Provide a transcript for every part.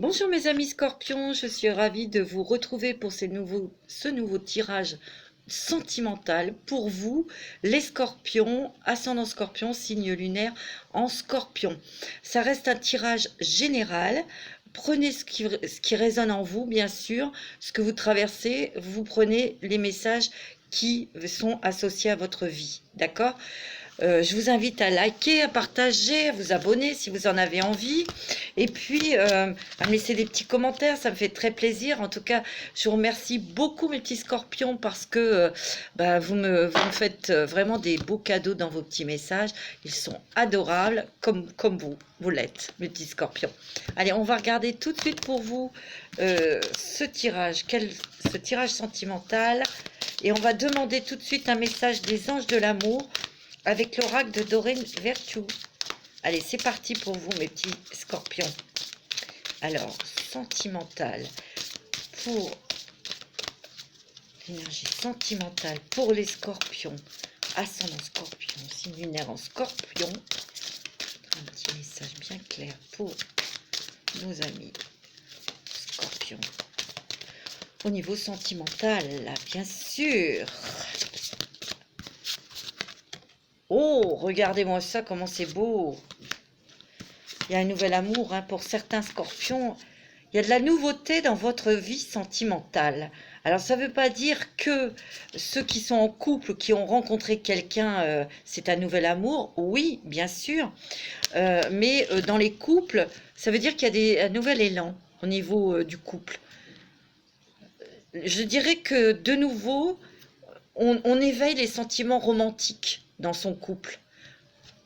Bonjour mes amis scorpions, je suis ravie de vous retrouver pour ce nouveau tirage sentimental pour vous, les scorpions, ascendant scorpion, signe lunaire en scorpion. Ça reste un tirage général. Prenez ce qui résonne en vous, bien sûr, ce que vous traversez, vous prenez les messages qui sont associés à votre vie, d'accord? Je vous invite à liker, à partager, à vous abonner si vous en avez envie. Et puis, à me laisser des petits commentaires, ça me fait très plaisir. En tout cas, je vous remercie beaucoup, mes petits scorpions, parce que vous me faites vraiment des beaux cadeaux dans vos petits messages. Ils sont adorables, comme vous l'êtes, mes petits scorpions. Allez, on va regarder tout de suite pour vous ce tirage sentimental. Et on va demander tout de suite un message des anges de l'amour avec l'oracle de Doreen Virtue. Allez, c'est parti pour vous, mes petits scorpions. Alors, sentimental pour l'énergie sentimentale pour les scorpions, ascendant scorpion, signe lunaire en scorpion. Un petit message bien clair pour nos amis scorpions. Au niveau sentimental, là, bien sûr. Oh, regardez-moi ça, comment c'est beau. Il y a un nouvel amour pour certains scorpions. Il y a de la nouveauté dans votre vie sentimentale. Alors, ça ne veut pas dire que ceux qui sont en couple, qui ont rencontré quelqu'un, c'est un nouvel amour. Oui, bien sûr. Mais dans les couples, ça veut dire qu'il y a un nouvel élan au niveau du couple. Je dirais que, de nouveau, on éveille les sentiments romantiques dans son couple.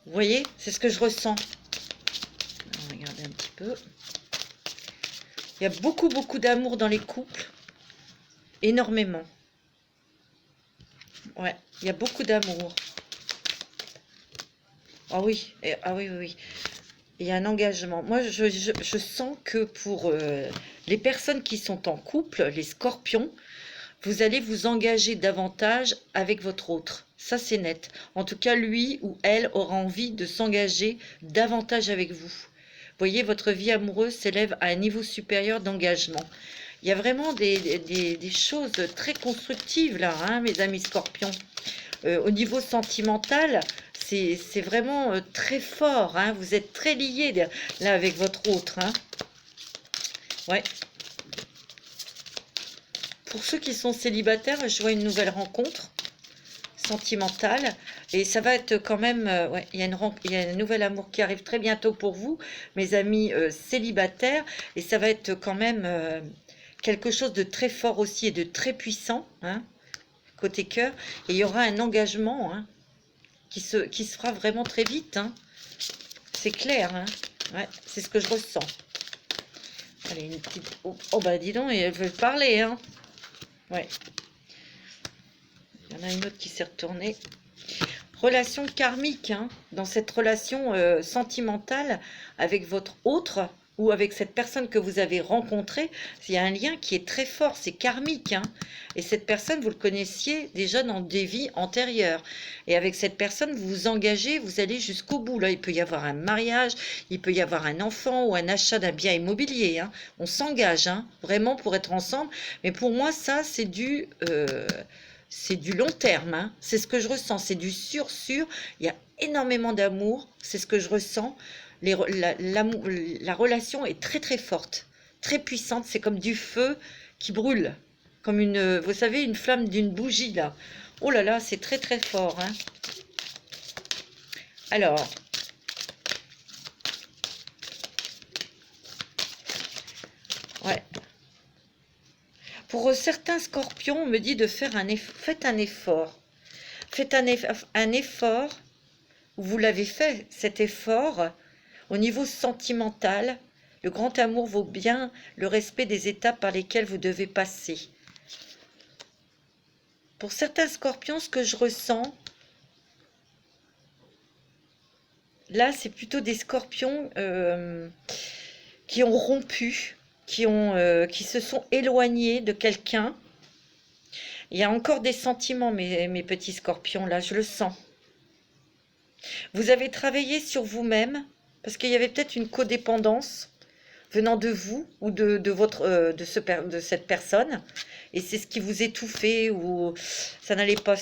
Vous voyez, c'est ce que je ressens. On va regarder un petit peu. Il y a beaucoup d'amour dans les couples. Énormément. Ouais, il y a beaucoup d'amour. Ah oui, ah oui, oui, oui. Il y a un engagement. Moi, je sens que pour les personnes qui sont en couple, les scorpions, vous allez vous engager davantage avec votre autre. Ça, c'est net. En tout cas, lui ou elle aura envie de s'engager davantage avec vous. Vous voyez, votre vie amoureuse s'élève à un niveau supérieur d'engagement. Il y a vraiment des choses très constructives là, hein, mes amis scorpions. Au niveau sentimental, c'est vraiment très fort. Hein. Vous êtes très liés là avec votre autre. Hein. Ouais. Pour ceux qui sont célibataires, je vois une nouvelle rencontre sentimentale. Et ça va être quand même... ouais, il y a un nouvel amour qui arrive très bientôt pour vous, mes amis célibataires. Et ça va être quand même quelque chose de très fort aussi et de très puissant, hein, côté cœur. Et il y aura un engagement qui se fera vraiment très vite. Hein. C'est clair. Hein. Ouais, c'est ce que je ressens. Allez, une petite... Oh bah dis donc, elle veut parler. Hein. Ouais. Il y en a une autre qui s'est retournée. Relation karmique, hein, dans cette relation sentimentale avec votre autre ou avec cette personne que vous avez rencontrée, il y a un lien qui est très fort, c'est karmique. Hein, et cette personne, vous le connaissiez déjà dans des vies antérieures. Et avec cette personne, vous vous engagez, vous allez jusqu'au bout. Là, il peut y avoir un mariage, il peut y avoir un enfant ou un achat d'un bien immobilier. Hein. On s'engage vraiment pour être ensemble. Mais pour moi, ça, c'est du long terme, hein. C'est ce que je ressens, c'est du sûr. Il y a énormément d'amour, c'est ce que je ressens. La relation est très forte, très puissante, c'est comme du feu qui brûle, comme vous savez, une flamme d'une bougie là. Oh là là, c'est très fort. Hein. Alors, ouais. Pour certains scorpions, on me dit de faire faites un effort. Faites un effort. Vous l'avez fait, cet effort, au niveau sentimental. Le grand amour vaut bien le respect des étapes par lesquelles vous devez passer. Pour certains scorpions, ce que je ressens, là, c'est plutôt des scorpions qui ont rompu, qui se sont éloignés de quelqu'un. Il y a encore des sentiments, mes petits scorpions, là, je le sens. Vous avez travaillé sur vous-même, parce qu'il y avait peut-être une codépendance. venant de vous ou de cette personne. Et c'est ce qui vous étouffait ou ça n'allait pas.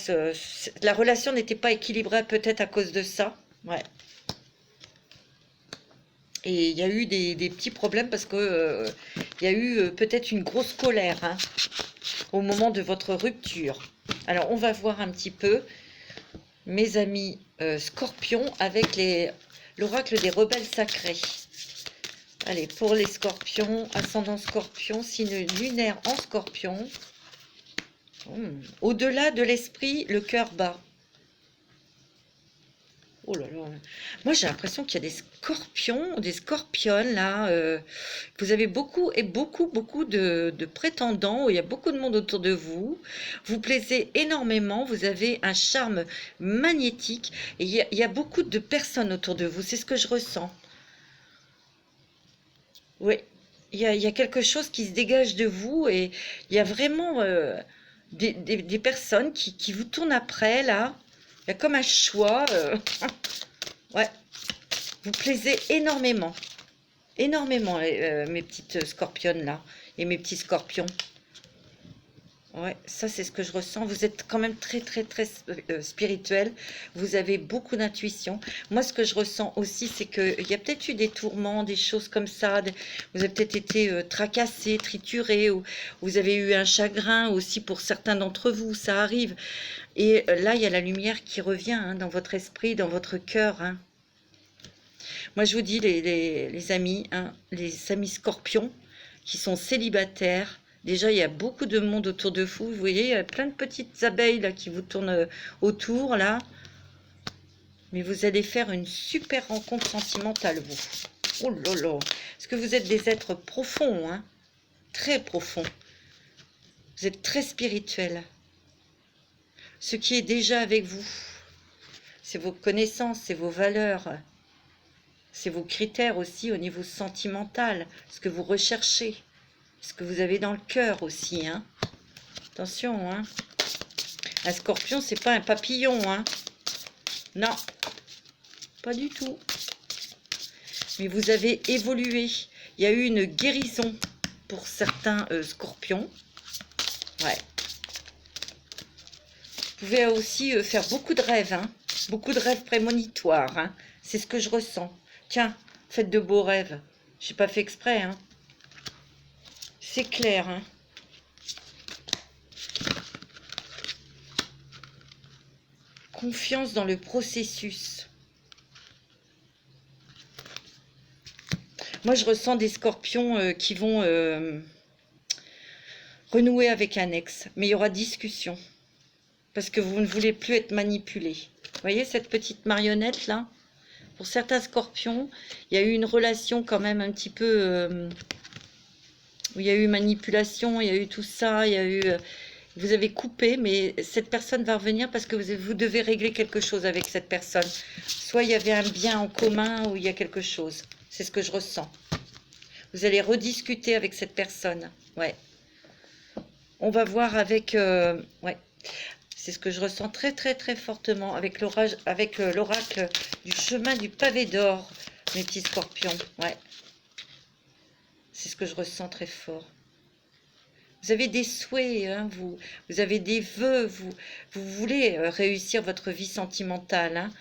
La relation n'était pas équilibrée peut-être à cause de ça. Ouais. Et il y a eu des petits problèmes parce que il y a eu peut-être une grosse colère hein, au moment de votre rupture. Alors, on va voir un petit peu, mes amis scorpions, avec l'oracle des rebelles sacrés. Allez, pour les scorpions, ascendant scorpion, signe lunaire en scorpion. Au-delà de l'esprit, le cœur bat. Oh là là. Moi, j'ai l'impression qu'il y a des scorpions, des scorpionnes, là. Vous avez beaucoup de prétendants. Il y a beaucoup de monde autour de vous. Vous plaisez énormément. Vous avez un charme magnétique. Et il y a beaucoup de personnes autour de vous. C'est ce que je ressens. Oui. Il y a quelque chose qui se dégage de vous. Et il y a vraiment des personnes qui vous tournent après, là. Il y a comme un choix. Ouais, vous plaisez énormément. Énormément, mes petites scorpionnes là. Et mes petits scorpions. Ouais, ça c'est ce que je ressens. Vous êtes quand même très spirituel. Vous avez beaucoup d'intuition. Moi, ce que je ressens aussi, c'est qu'il y a peut-être eu des tourments, des choses comme ça. Vous avez peut-être été tracassé, trituré. Ou vous avez eu un chagrin aussi pour certains d'entre vous. Ça arrive. Et là, il y a la lumière qui revient hein, dans votre esprit, dans votre cœur. Hein. Moi, je vous dis, les amis, hein, les amis scorpions qui sont célibataires, déjà, il y a beaucoup de monde autour de vous. Vous voyez, il y a plein de petites abeilles là, qui vous tournent autour, là. Mais vous allez faire une super rencontre sentimentale, vous. Oh là là. Parce que vous êtes des êtres profonds, hein. Très profonds. Vous êtes très spirituels. Ce qui est déjà avec vous, c'est vos connaissances, c'est vos valeurs, c'est vos critères aussi au niveau sentimental, ce que vous recherchez, ce que vous avez dans le cœur aussi. Hein. Attention, hein. Un scorpion, c'est pas un papillon. Hein. Non, pas du tout. Mais vous avez évolué. Il y a eu une guérison pour certains scorpions. Ouais. Vous pouvez aussi faire beaucoup de rêves, hein, beaucoup de rêves prémonitoires. Hein, c'est ce que je ressens. Tiens, faites de beaux rêves. Je n'ai pas fait exprès. Hein. C'est clair. Hein. Confiance dans le processus. Moi, je ressens des scorpions qui vont renouer avec un ex. Mais il y aura discussion. Parce que vous ne voulez plus être manipulé. Vous voyez cette petite marionnette là? Pour certains scorpions, il y a eu une relation quand même un petit peu... où il y a eu manipulation, il y a eu tout ça, il y a eu... vous avez coupé, mais cette personne va revenir parce que vous devez régler quelque chose avec cette personne. Soit il y avait un bien en commun ou il y a quelque chose. C'est ce que je ressens. Vous allez rediscuter avec cette personne. Ouais. On va voir avec... ouais. C'est ce que je ressens très fortement avec l'oracle du chemin du pavé d'or, mes petits scorpions. Ouais. C'est ce que je ressens très fort. Vous avez des souhaits, hein, vous avez des vœux, vous voulez réussir votre vie sentimentale. Hein.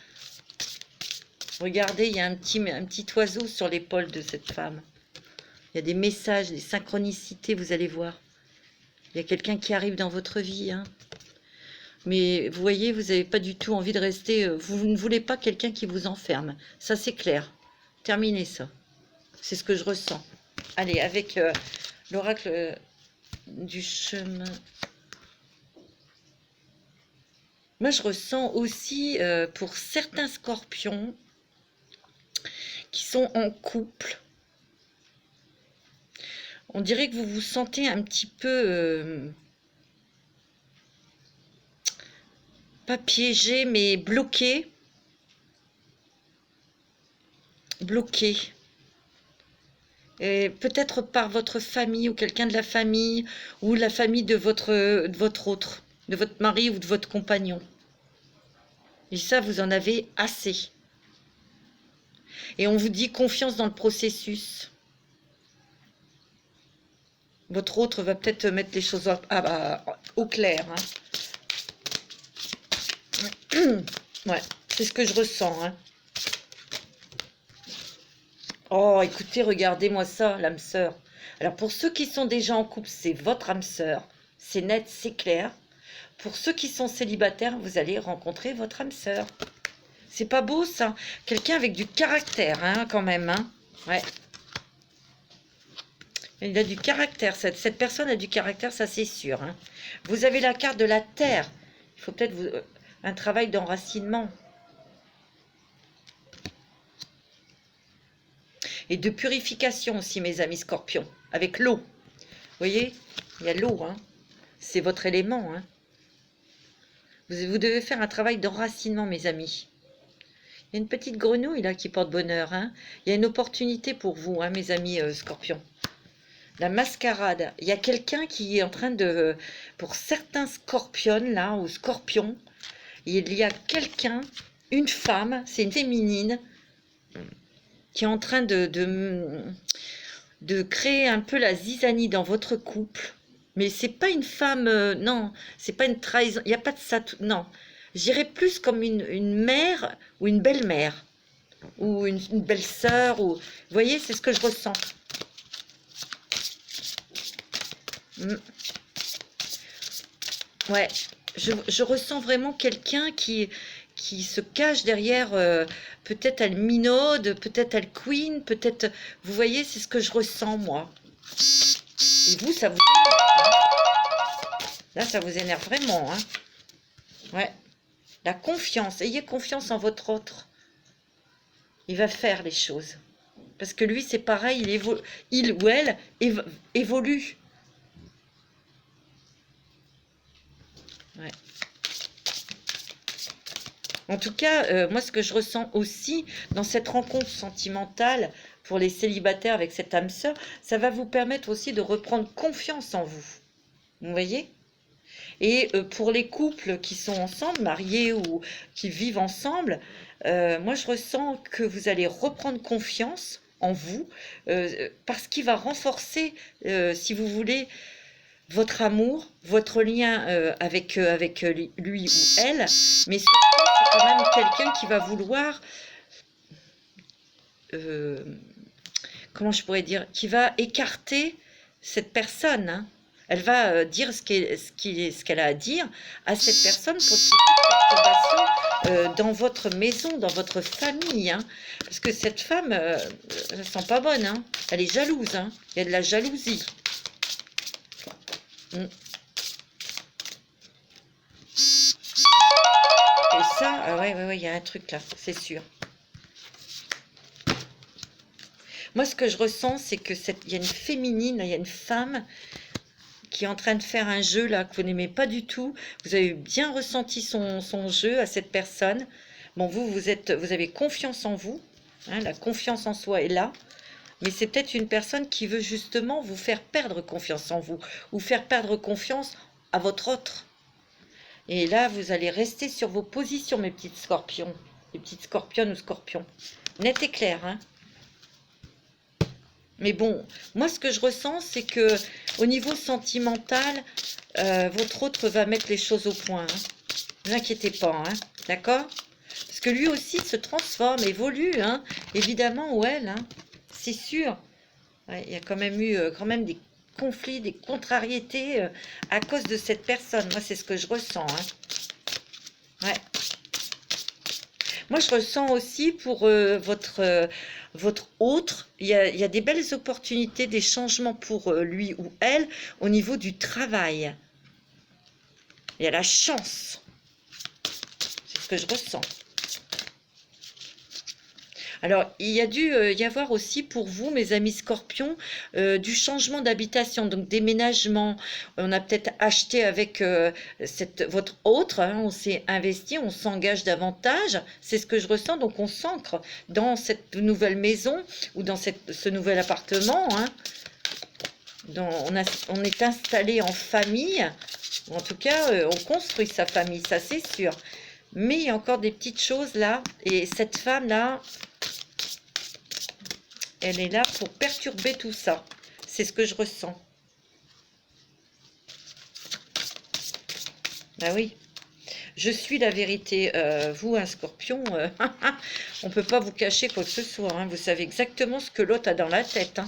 Regardez, il y a un petit oiseau sur l'épaule de cette femme. Il y a des messages, des synchronicités, vous allez voir. Il y a quelqu'un qui arrive dans votre vie, hein. Mais vous voyez, vous n'avez pas du tout envie de rester... vous ne voulez pas quelqu'un qui vous enferme. Ça, c'est clair. Terminez ça. C'est ce que je ressens. Allez, avec l'oracle du chemin... Moi, je ressens aussi, pour certains scorpions qui sont en couple, on dirait que vous vous sentez un petit peu... pas piégé, mais bloqué. Bloqué. Peut-être par votre famille ou quelqu'un de la famille ou la famille de votre autre, de votre mari ou de votre compagnon. Et ça, vous en avez assez. Et on vous dit confiance dans le processus. Votre autre va peut-être mettre les choses au clair. Hein. Ouais, c'est ce que je ressens. Hein. Oh, écoutez, regardez-moi ça, l'âme sœur. Alors, pour ceux qui sont déjà en couple, c'est votre âme sœur. C'est net, c'est clair. Pour ceux qui sont célibataires, vous allez rencontrer votre âme sœur. C'est pas beau, ça? Quelqu'un avec du caractère, hein, quand même. Hein. Ouais. Il a du caractère. Cette personne a du caractère, ça c'est sûr. Hein. Vous avez la carte de la terre. Il faut peut-être un travail d'enracinement. Et de purification aussi, mes amis scorpions, avec l'eau. Vous voyez, il y a l'eau, hein. C'est votre élément. Hein. Vous devez faire un travail d'enracinement, mes amis. Il y a une petite grenouille là qui porte bonheur. Hein. Il y a une opportunité pour vous, hein, mes amis scorpions. La mascarade. Il y a quelqu'un qui est en train de... Pour certains scorpions, là, ou scorpions, il y a quelqu'un, une femme, c'est une féminine, qui est en train de créer un peu la zizanie dans votre couple. Mais c'est pas une femme... non, c'est pas une trahison. Il n'y a pas de ça. Non. J'irais plus comme une mère ou une belle-mère. Ou une belle-sœur. Ou... Vous voyez, c'est ce que je ressens. Ouais, je ressens vraiment quelqu'un qui se cache derrière, peut-être elle minaude, peut-être elle queen, peut-être... Vous voyez, c'est ce que je ressens, moi. Et vous, ça vous énerve, hein. Là, ça vous énerve vraiment, hein. Ouais. La confiance. Ayez confiance en votre autre. Il va faire les choses. Parce que lui, c'est pareil, il ou elle évolue. Ouais. En tout cas, moi, ce que je ressens aussi dans cette rencontre sentimentale pour les célibataires avec cette âme sœur, ça va vous permettre aussi de reprendre confiance en vous. Vous voyez? Et pour les couples qui sont ensemble, mariés ou qui vivent ensemble, moi, je ressens que vous allez reprendre confiance en vous parce qu'il va renforcer, si vous voulez, votre amour, votre lien avec lui ou elle, mais surtout, c'est quand même quelqu'un qui va vouloir, comment je pourrais dire, qui va écarter cette personne. Hein. Elle va dire ce qu'elle a à dire à cette personne pour qu'il y ait toute perturbation dans votre maison, dans votre famille. Hein. Parce que cette femme, elle ne sent pas bonne. Hein. Elle est jalouse. Hein. Il y a de la jalousie. Et ça, ouais, il y a un truc là, c'est sûr. Moi, ce que je ressens, c'est que il y a une féminine, il y a une femme qui est en train de faire un jeu là que vous n'aimez pas du tout. Vous avez bien ressenti son jeu à cette personne. Bon, vous avez confiance en vous. Hein, la confiance en soi est là. Mais c'est peut-être une personne qui veut justement vous faire perdre confiance en vous. Ou faire perdre confiance à votre autre. Et là, vous allez rester sur vos positions, mes petites scorpions. Les petites scorpionnes ou scorpions. Net et clair, hein. Mais bon, moi, ce que je ressens, c'est que au niveau sentimental, votre autre va mettre les choses au point. Hein. Ne vous inquiétez pas, hein. D'accord? Parce que lui aussi se transforme, évolue, hein. Évidemment, ou elle, hein. C'est sûr. Ouais, il y a quand même eu des conflits, des contrariétés à cause de cette personne. Moi, c'est ce que je ressens. Hein. Ouais. Moi, je ressens aussi pour votre autre, il y a des belles opportunités, des changements pour lui ou elle au niveau du travail. Il y a la chance. C'est ce que je ressens. Alors, il y a dû y avoir aussi pour vous, mes amis scorpions, du changement d'habitation, donc déménagement. On a peut-être acheté avec votre autre, hein, on s'est investi, on s'engage davantage. C'est ce que je ressens, donc on s'ancre dans cette nouvelle maison ou dans ce nouvel appartement. Hein. On est installé en famille, ou en tout cas, on construit sa famille, ça c'est sûr. Mais il y a encore des petites choses là, et cette femme-là, elle est là pour perturber tout ça. C'est ce que je ressens. Bah oui. Je suis la vérité. Vous, un scorpion, on ne peut pas vous cacher quoi que ce soit, hein. Vous savez exactement ce que l'autre a dans la tête, hein.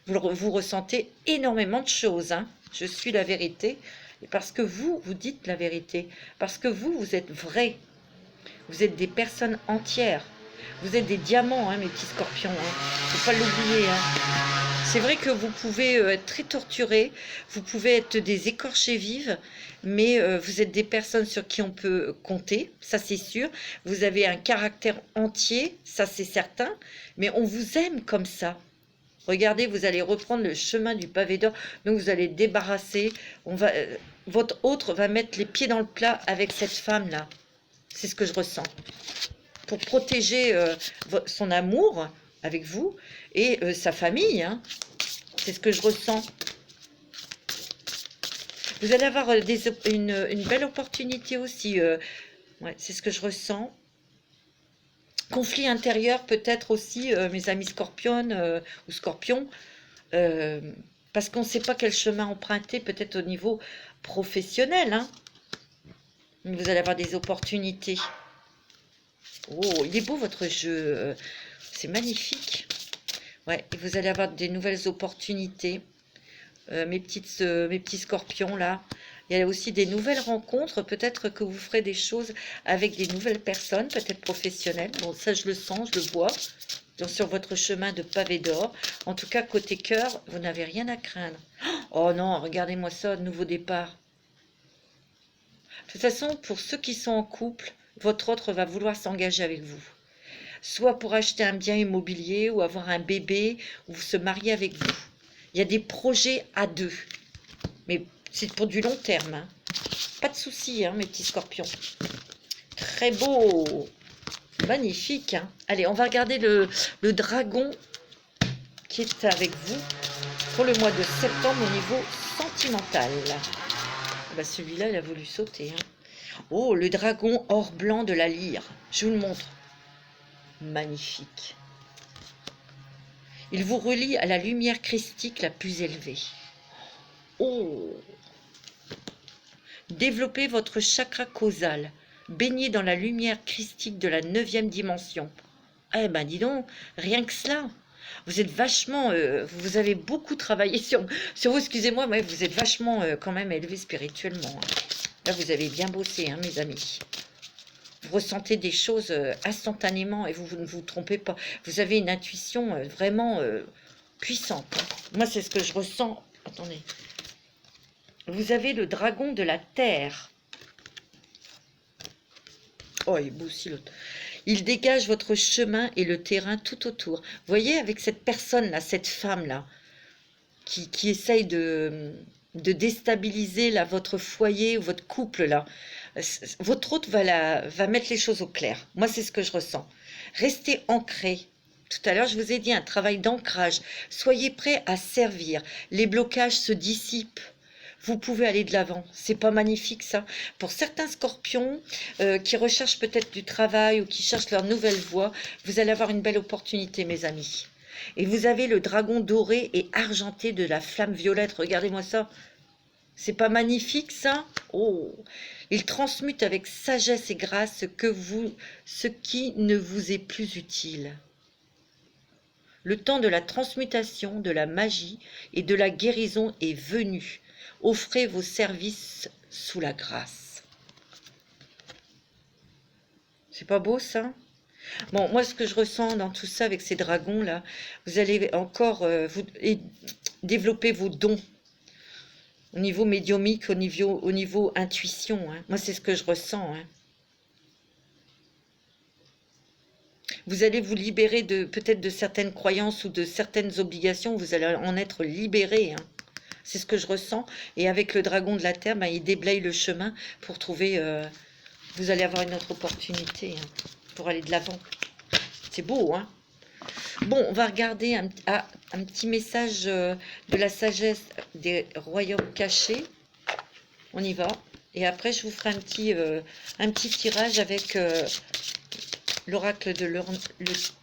Vous ressentez énormément de choses, hein. Je suis la vérité. Et parce que vous dites la vérité. Parce que vous êtes vrai. Vous êtes des personnes entières. Vous êtes des diamants, hein, mes petits scorpions. Il ne faut pas l'oublier, hein. C'est vrai que vous pouvez être très torturés, vous pouvez être des écorchés vives, mais vous êtes des personnes sur qui on peut compter, ça c'est sûr. Vous avez un caractère entier, ça c'est certain, mais on vous aime comme ça. Regardez, vous allez reprendre le chemin du pavé d'or, donc vous allez débarrasser. Votre autre va mettre les pieds dans le plat avec cette femme-là. C'est ce que je ressens. Pour protéger son amour avec vous et sa famille, hein. C'est ce que je ressens. Vous allez avoir une belle opportunité aussi. Ouais, c'est ce que je ressens. Conflit intérieur peut-être aussi, mes amis scorpionnes ou scorpions, parce qu'on ne sait pas quel chemin emprunter, peut-être au niveau professionnel, hein. Vous allez avoir des opportunités. Oh, il est beau votre jeu. C'est magnifique. Ouais, et vous allez avoir des nouvelles opportunités. Mes petits scorpions là. Il y a aussi des nouvelles rencontres. Peut-être que vous ferez des choses avec des nouvelles personnes, peut-être professionnelles. Bon, ça je le sens, je le vois. Donc, sur votre chemin de pavé d'or. En tout cas, côté cœur, vous n'avez rien à craindre. Oh non, regardez-moi ça, nouveau départ. De toute façon, pour ceux qui sont en couple, votre autre va vouloir s'engager avec vous. Soit pour acheter un bien immobilier ou avoir un bébé ou se marier avec vous. Il y a des projets à deux. Mais c'est pour du long terme, hein. Pas de soucis, hein, mes petits scorpions. Très beau. Magnifique, hein. Allez, on va regarder le dragon qui est avec vous pour le mois de septembre au niveau sentimental. Bah, celui-là, il a voulu sauter, hein. Oh, le dragon or blanc de la lyre. Je vous le montre. Magnifique. Il vous relie à la lumière christique la plus élevée. Oh! Développez votre chakra causal. Baignez dans la lumière christique de la 9e dimension. Eh ben, dis donc, rien que cela. Vous êtes vachement... vous avez beaucoup travaillé sur vous, excusez-moi, mais vous êtes vachement quand même élevé spirituellement, hein. Là, vous avez bien bossé, hein, mes amis. Vous ressentez des choses instantanément et vous ne vous trompez pas. Vous avez une intuition vraiment puissante, hein. Moi, c'est ce que je ressens. Attendez. Vous avez le dragon de la terre. Oh, il est beau aussi l'autre. Il dégage votre chemin et le terrain tout autour. Vous voyez, avec cette personne-là, cette femme-là, qui essaye de déstabiliser là, votre foyer ou votre couple, là. Votre hôte va mettre les choses au clair. Moi, c'est ce que je ressens. Restez ancré. Tout à l'heure, je vous ai dit un travail d'ancrage. Soyez prêts à servir. Les blocages se dissipent. Vous pouvez aller de l'avant. C'est pas magnifique, ça? Pour certains scorpions qui recherchent peut-être du travail ou qui cherchent leur nouvelle voie, vous allez avoir une belle opportunité, mes amis. Et vous avez le dragon doré et argenté de la flamme violette. Regardez-moi ça. C'est pas magnifique, ça? Oh! Il transmute avec sagesse et grâce ce qui ne vous est plus utile. Le temps de la transmutation, de la magie et de la guérison est venu. Offrez vos services sous la grâce. C'est pas beau, ça? Bon, moi, ce que je ressens dans tout ça avec ces dragons-là, vous allez encore développer vos dons. Au niveau médiumique, au niveau intuition, hein. Moi, c'est ce que je ressens, hein. Vous allez vous libérer peut-être de certaines croyances ou de certaines obligations. Vous allez en être libéré, hein. C'est ce que je ressens. Et avec le dragon de la terre, ben, il déblaye le chemin pour trouver... vous allez avoir une autre opportunité, hein, pour aller de l'avant. C'est beau, hein? Bon, on va regarder un petit message de la sagesse des royaumes cachés. On y va. Et après, je vous ferai un petit tirage avec l'oracle de le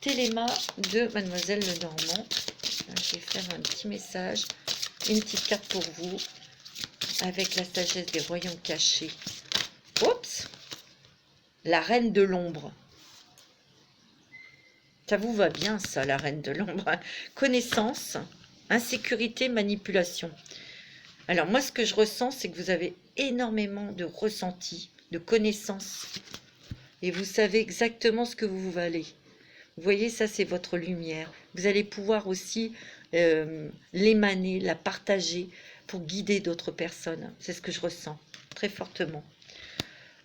téléma de Mademoiselle Lenormand. Je vais faire un petit message, une petite carte pour vous, avec la sagesse des royaumes cachés. la reine de l'ombre. Ça vous va bien, ça, la reine de l'ombre. Connaissance, insécurité, manipulation. Alors, moi, ce que je ressens, c'est que vous avez énormément de ressenti, de connaissances. Et vous savez exactement ce que vous valez. Vous voyez, ça, c'est votre lumière. Vous allez pouvoir aussi l'émaner, la partager pour guider d'autres personnes. C'est ce que je ressens très fortement.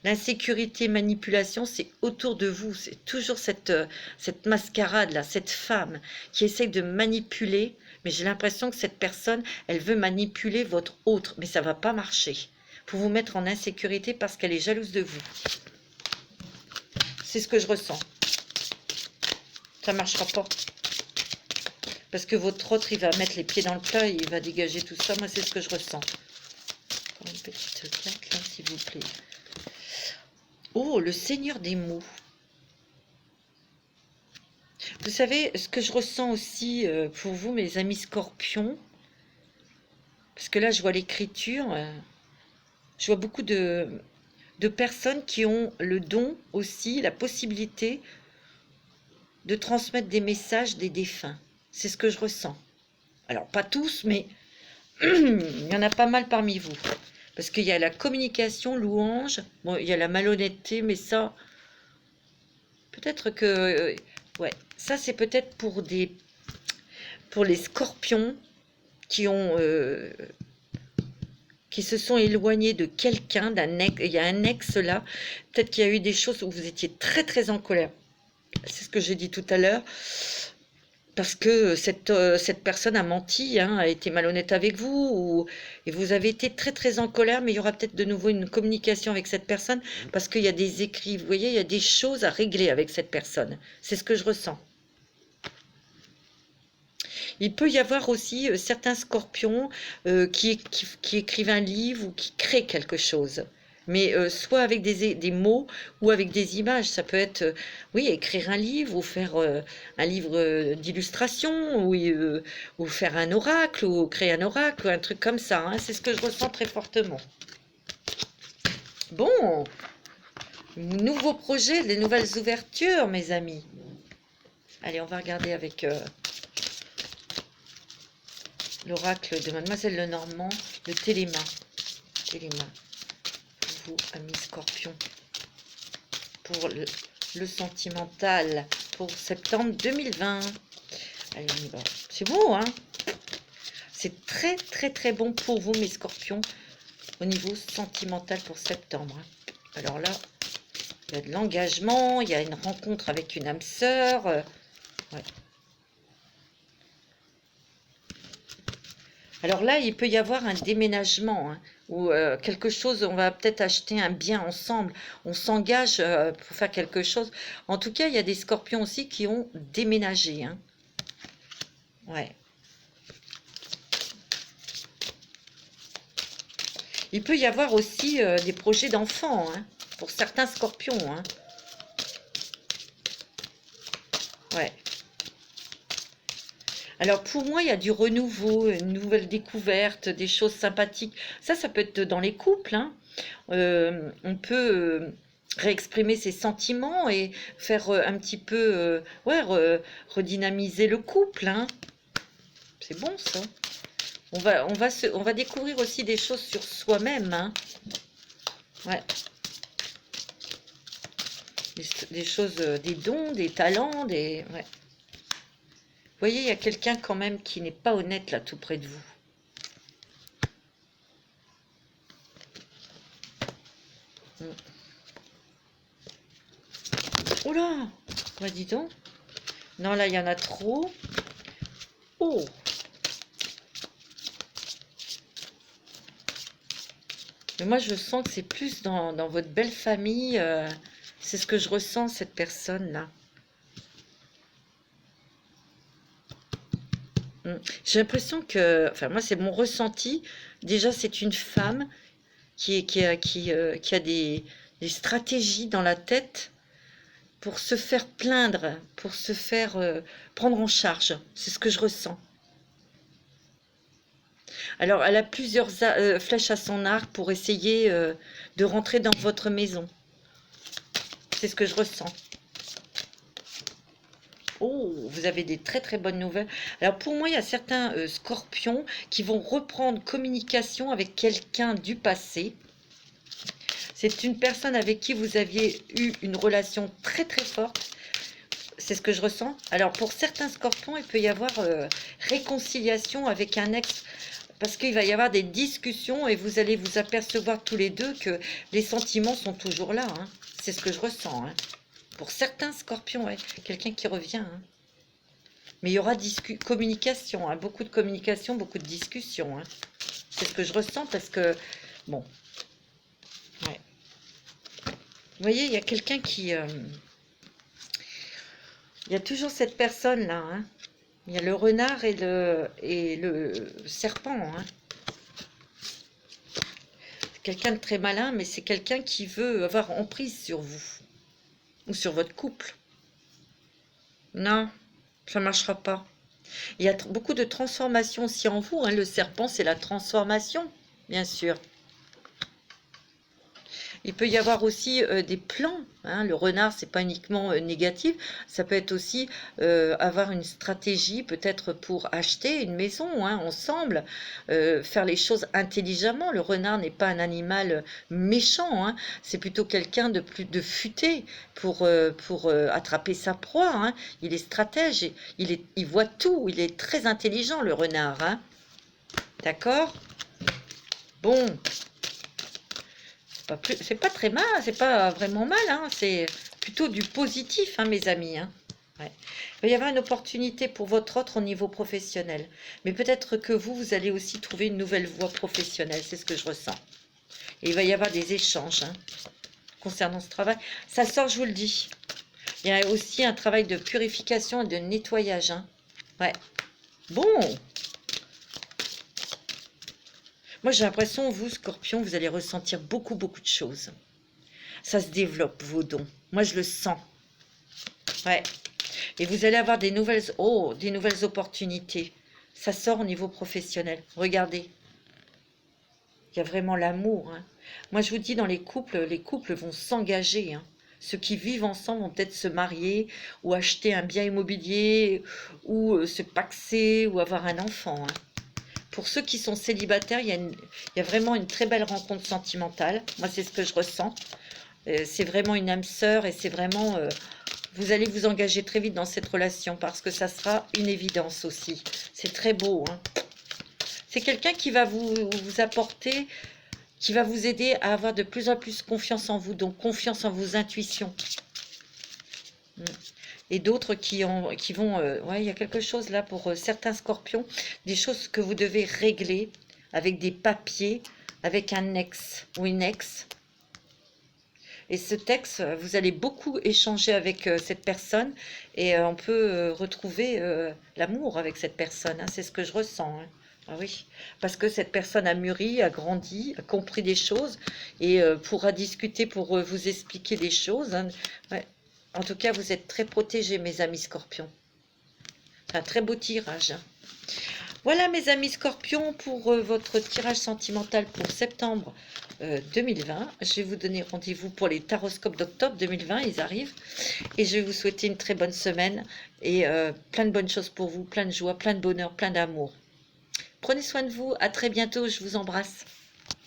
L'insécurité, manipulation, c'est autour de vous. C'est toujours cette mascarade-là, cette femme qui essaie de manipuler. Mais j'ai l'impression que cette personne, elle veut manipuler votre autre. Mais ça ne va pas marcher. Pour vous mettre en insécurité parce qu'elle est jalouse de vous. C'est ce que je ressens. Ça ne marchera pas. Parce que votre autre, il va mettre les pieds dans le plat et il va dégager tout ça. Moi, c'est ce que je ressens. Une petite carte, là, s'il vous plaît. Oh, le Seigneur des mots. Vous savez, ce que je ressens aussi pour vous, mes amis scorpions, parce que là, je vois l'écriture, je vois beaucoup de personnes qui ont le don aussi, la possibilité de transmettre des messages des défunts. C'est ce que je ressens. Alors, pas tous, mais il y en a pas mal parmi vous. Parce qu'il y a la communication, louange, bon, il y a la malhonnêteté, mais ça, peut-être que, ouais, ça c'est peut-être pour les scorpions qui se sont éloignés de quelqu'un, d'un ex, il y a un ex là, peut-être qu'il y a eu des choses où vous étiez très très en colère. C'est ce que j'ai dit tout à l'heure. Parce que cette personne a menti, hein, a été malhonnête avec vous, et vous avez été très très en colère, mais il y aura peut-être de nouveau une communication avec cette personne, parce qu'il y a des écrits, vous voyez, il y a des choses à régler avec cette personne. C'est ce que je ressens. Il peut y avoir aussi certains scorpions qui écrivent un livre ou qui créent quelque chose. Mais soit avec des mots ou avec des images. Ça peut être, oui, écrire un livre ou faire un livre d'illustration ou faire un oracle ou créer un oracle ou un truc comme ça. Hein. C'est ce que je ressens très fortement. Bon, nouveaux projets, des nouvelles ouvertures, mes amis. Allez, on va regarder avec l'oracle de Mademoiselle Lenormand, le Téléma. Téléma. Vous, amis scorpions, pour le sentimental pour septembre 2020. Allez, on y va. C'est beau, hein? C'est très, très, très bon pour vous, mes scorpions, au niveau sentimental pour septembre. Alors là, il y a de l'engagement, il y a une rencontre avec une âme sœur. Ouais. Alors là, il peut y avoir un déménagement, hein, ou quelque chose, on va peut-être acheter un bien ensemble, on s'engage pour faire quelque chose. En tout cas, il y a des scorpions aussi qui ont déménagé. Hein. Ouais. Il peut y avoir aussi des projets d'enfants, hein, pour certains scorpions. Hein. Ouais. Alors pour moi, il y a du renouveau, une nouvelle découverte, des choses sympathiques. Ça peut être dans les couples. Hein. On peut réexprimer ses sentiments et faire un petit peu, ouais, redynamiser le couple. Hein. C'est bon ça. On va découvrir aussi des choses sur soi-même. Hein. Ouais. Des choses, des dons, des talents, des... Ouais. Vous voyez, il y a quelqu'un quand même qui n'est pas honnête là tout près de vous. Oh là, bah dis donc. Non, là, il y en a trop. Oh. Mais moi, je sens que c'est plus dans votre belle famille. C'est ce que je ressens, cette personne-là. J'ai l'impression que, enfin moi c'est mon ressenti, déjà c'est une femme qui a des stratégies dans la tête pour se faire plaindre, pour se faire prendre en charge, c'est ce que je ressens. Alors elle a plusieurs flèches à son arc pour essayer de rentrer dans votre maison. C'est ce que je ressens. Oh, vous avez des très très bonnes nouvelles. Alors pour moi, il y a certains scorpions qui vont reprendre communication avec quelqu'un du passé. C'est une personne avec qui vous aviez eu une relation très très forte. C'est ce que je ressens. Alors pour certains scorpions, il peut y avoir réconciliation avec un ex. Parce qu'il va y avoir des discussions et vous allez vous apercevoir tous les deux que les sentiments sont toujours là. Hein. C'est ce que je ressens. Hein. Pour certains scorpions, ouais. Quelqu'un qui revient. Hein. Mais il y aura communication. Hein. Beaucoup de communication, beaucoup de discussion. Hein. C'est ce que je ressens parce que... Bon. Ouais. Vous voyez, il y a quelqu'un qui... Il y a toujours cette personne-là. Hein. Il y a le renard et le serpent. Hein. C'est quelqu'un de très malin, mais c'est quelqu'un qui veut avoir emprise sur vous. Ou sur votre couple. Non, ça ne marchera pas. Il y a beaucoup de transformation aussi en vous. Hein. Le serpent, c'est la transformation, bien sûr. Il peut y avoir aussi des plans. Hein. Le renard, c'est pas uniquement négatif. Ça peut être aussi avoir une stratégie, peut-être pour acheter une maison hein, ensemble, faire les choses intelligemment. Le renard n'est pas un animal méchant. Hein. C'est plutôt quelqu'un de plus de futé pour attraper sa proie. Hein. Il est stratège. Il voit tout. Il est très intelligent, le renard. Hein. D'accord? Bon. C'est pas très mal, c'est pas vraiment mal, hein, c'est plutôt du positif, hein, mes amis. Hein. Ouais. Il va y avoir une opportunité pour votre autre au niveau professionnel. Mais peut-être que vous allez aussi trouver une nouvelle voie professionnelle, c'est ce que je ressens. Et il va y avoir des échanges hein, concernant ce travail. Ça sort, je vous le dis. Il y a aussi un travail de purification et de nettoyage. Hein. Ouais. Bon. Moi, j'ai l'impression, vous, Scorpion, vous allez ressentir beaucoup, beaucoup de choses. Ça se développe, vos dons. Moi, je le sens. Ouais. Et vous allez avoir des nouvelles opportunités. Ça sort au niveau professionnel. Regardez. Il y a vraiment l'amour. Hein. Moi, je vous dis, dans les couples vont s'engager. Hein. Ceux qui vivent ensemble vont peut-être se marier ou acheter un bien immobilier ou se paxer ou avoir un enfant. Hein. Pour ceux qui sont célibataires, il y a vraiment une très belle rencontre sentimentale. Moi, c'est ce que je ressens. C'est vraiment une âme sœur et c'est vraiment... vous allez vous engager très vite dans cette relation parce que ça sera une évidence aussi. C'est très beau. Hein. C'est quelqu'un qui va vous apporter, qui va vous aider à avoir de plus en plus confiance en vous, donc confiance en vos intuitions. Et d'autres qui vont... ouais, il y a quelque chose là pour certains scorpions, des choses que vous devez régler avec des papiers, avec un ex ou une ex. Et ce texte, vous allez beaucoup échanger avec cette personne et on peut retrouver l'amour avec cette personne. Hein, c'est ce que je ressens. Hein. Ah oui, parce que cette personne a mûri, a grandi, a compris des choses et pourra discuter pour vous expliquer des choses. Hein. Ouais. En tout cas, vous êtes très protégés, mes amis scorpions. C'est un très beau tirage. Voilà, mes amis scorpions, pour votre tirage sentimental pour septembre 2020. Je vais vous donner rendez-vous pour les taroscopes d'octobre 2020. Ils arrivent. Et je vais vous souhaiter une très bonne semaine et plein de bonnes choses pour vous, plein de joie, plein de bonheur, plein d'amour. Prenez soin de vous. À très bientôt. Je vous embrasse.